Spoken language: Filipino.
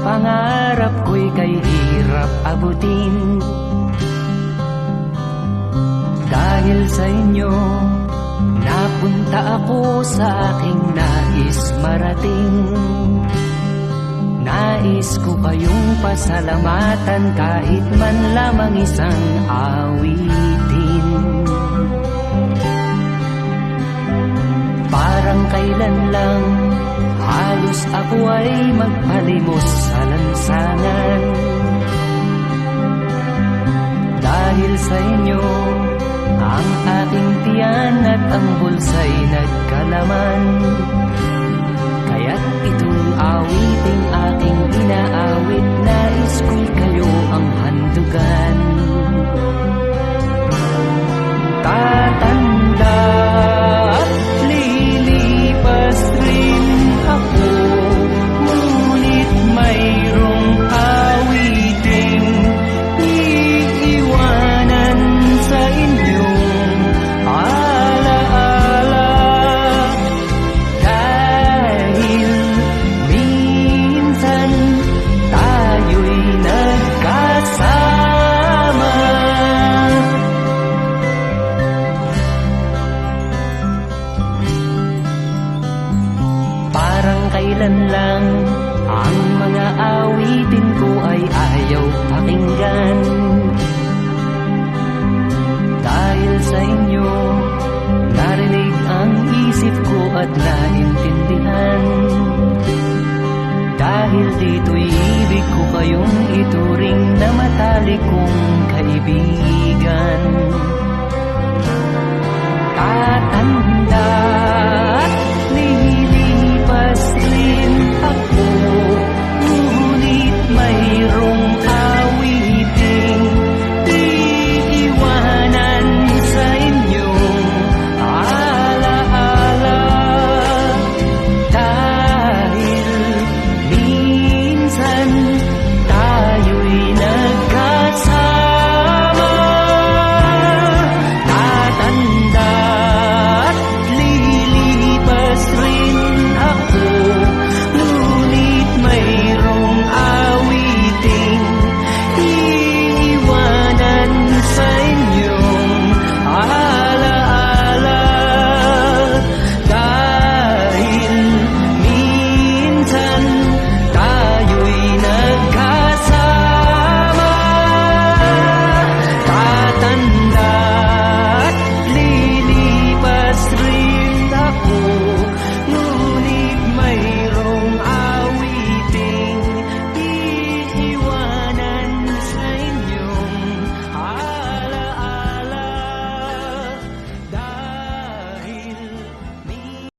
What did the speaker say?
pangarap ko'y kay hirap abutin. Dahil sa inyo, napunta ako sa aking nais marating. Nais ko kayong pasalamatan kahit man lamang isang awitin. Parang kailan lang halos ako ay magpalimos sa lansangan. Dahil sa inyo, ang aking tiyan at ang bulsa'y nagkalaman. Kaya't itong awiting aking inaawit, nais ko'y kayo ang handugan. Tatanda at lilipas rin ako, ngunit mayroong awiting iiwanan sa inyong alaala. Dahil minsan tayo'y nagkasama. Parang kailan lang ang mga awitin ko ay ayaw pakinggan. Dahil sa inyo, narinig ang isip ko at naintindihan. Dahil dito'y ibig ko kayong ituring na matalik kong kaibigan. Tatanda